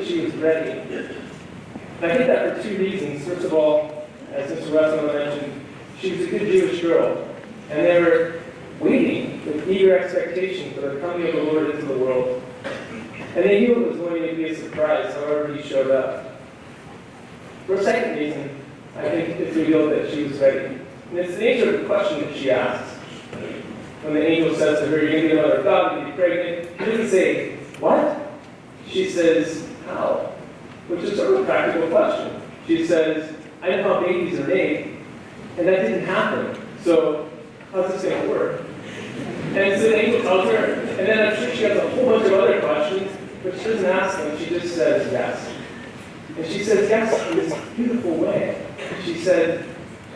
that she was ready. And I think that for two reasons. First of all, as Mr. Westman mentioned, she was a good Jewish girl, and they were waiting with eager expectation for the coming of the Lord into the world. And they knew it was going to be a surprise, however he showed up. For a second reason, I think it's revealed that she was ready. And it's the nature of the question that she asks. When the angel says to her, "You're going to be a mother of God, you'll be pregnant," she doesn't say, "What?" She says, "How?" Which is sort of a practical question. She says, "I know how babies are made, and that didn't happen. So how's this going to work?" And so the angel tells her, and then I'm sure she has a whole bunch of other questions, but she doesn't ask them. She just says yes. And she says yes in this beautiful way. She said,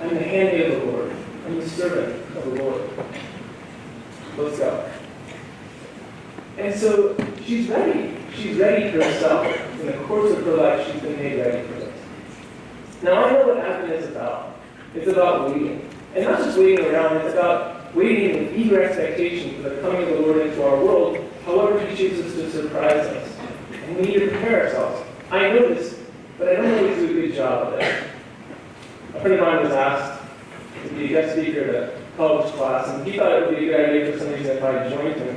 "I'm the handmaid of the Lord. I'm the servant of the Lord. Let's go." And so she's ready. She's ready for herself. In the course of her life, she's been made ready for this. Now, I know what Advent is about. It's about waiting. And not just waiting around, it's about waiting with eager expectation for the coming of the Lord into our world, however he chooses to surprise us. And we need to prepare ourselves. I know this, but I don't always do a good job of it. A friend of mine was asked to be a guest speaker at a college class, and he thought it would be a good idea for some reason if I joined him.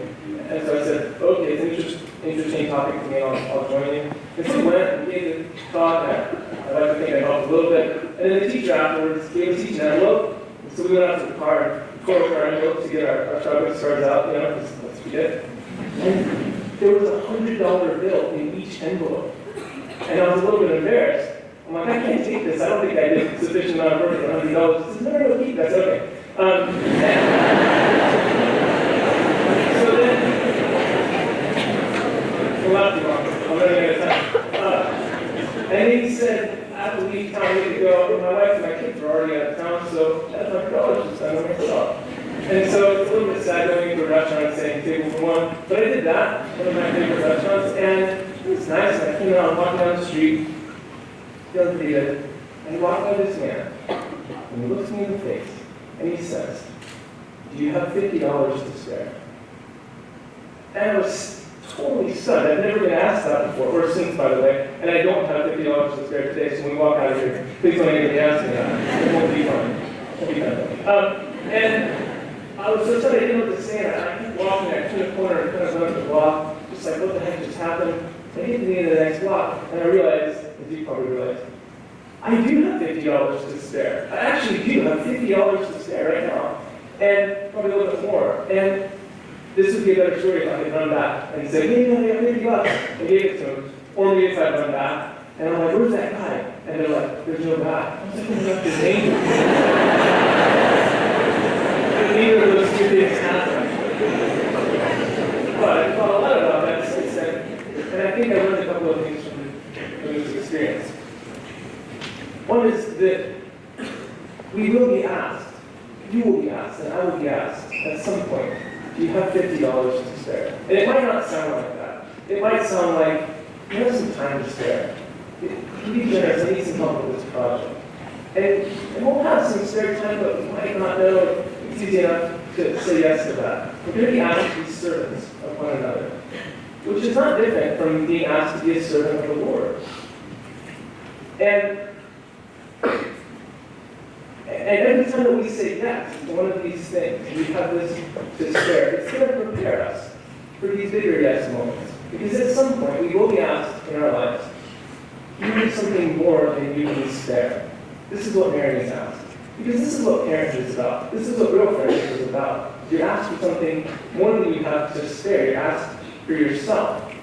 And so I said, "Okay, it's an interesting topic for me, I'll join you." And so he went and gave the talk, and I'd like to think I helped a little bit. And then the teacher afterwards gave us each an envelope. And so we went out to the car and tore up our envelopes to get our shopping cards out, because that's what we did. And there was a $100 bill in each envelope. And I was a little bit embarrassed. I'm like, "I can't take this. I don't think I did sufficient amount of work for $100. He says, "No, keep that. That's okay." So then, we'll not too long. I'm running out of time. And he said, "I have to leave town, I need to go. My wife and my kids are already out of town, so that's my $100 to spend on myself." And so it's a little bit sad going to a restaurant and saying table for one, but I did that, one of my favorite restaurants, and it was nice. And I came out, walking down the street, feeling pretty good, and he walked by this man, and he looks me in the face, and he says, "Do you have $50 to spare?" And I was totally stunned. I've never been asked that before, or since, by the way, and I don't have $50 to spare today, so when we walk out of here, please don't anybody ask me that. It won't be fun. It won't be fun. And I was so stunned I didn't know what to say, and I kept walking, I turned the corner and kind of went up the block, just like, what the heck just happened? I get to the end of the next block, and I realized, as you probably realized, I do have $50 to spare. I actually do have $50 to spare right now, and probably a little bit more. And this would be a better story if I could run back and say, "Hey, I got $50. I gave it to him. Or maybe if I run back, and I'm like, "Where's that guy?" And they're like, "There's no guy." I was like, "Oh, that's his name." And neither of those two things happened. But I thought a lot about that since then, and I think I learned a couple of things from this experience. One is that we will be asked, you will be asked, and I will be asked at some point, do you have $50 to spare? And it might not sound like that. It might sound like, you have some time to spare. You be generous, I need some help with this project. And we'll have some spare time, but we might not know if it's easy enough to say yes to that. We're going to be asked to be servants of one another, which is not different from being asked to be a servant of the Lord. And every time that we say yes to one of these things, we have this to spare. It's going to prepare us for these bigger yes moments. Because at some point, we will be asked in our lives, you need something more than you can spare. This is what Mary is asked. Because this is what parenting is about. This is what real friendship is about. You're asked for something more than you have to spare. You're asked for yourself.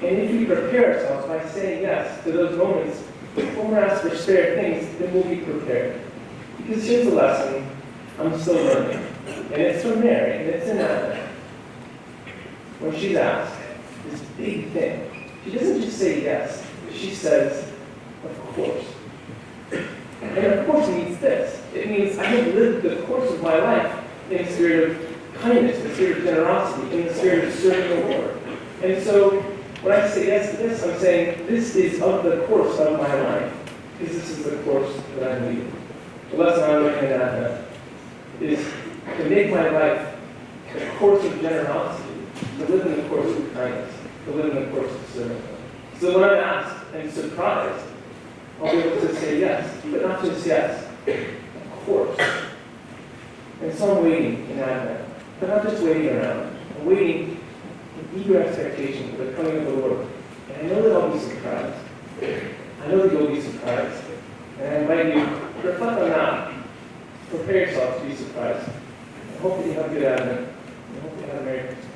And if we prepare ourselves by saying yes to those moments, when we're asked for spare things, then we'll be prepared. Because here's the lesson I'm still learning. And it's from Mary, and it's in Advent. When she's asked this big thing, she doesn't just say yes, but she says, of course. And of course means this. It means I have lived the course of my life in a spirit of kindness, in a spirit of generosity, in the spirit of serving the Lord. And so when I say yes to this, I'm saying this is of the course of my life, because this is the course that I'm leading. The lesson I'm looking at Advent is to make my life a course of generosity, to live in the course of kindness, to live in the course of serving. So when I'm asked and surprised, I'll be able to say yes, but not just yes, of course. And so I'm waiting in Advent, but not just waiting around. I'm waiting in eager expectation for the coming of the Lord. And I know that I'll be surprised. I know that you'll be surprised. And I invite you to reflect on that. Prepare yourself to be surprised. I hope that you have a good Advent. I hope you have a Merry Christmas.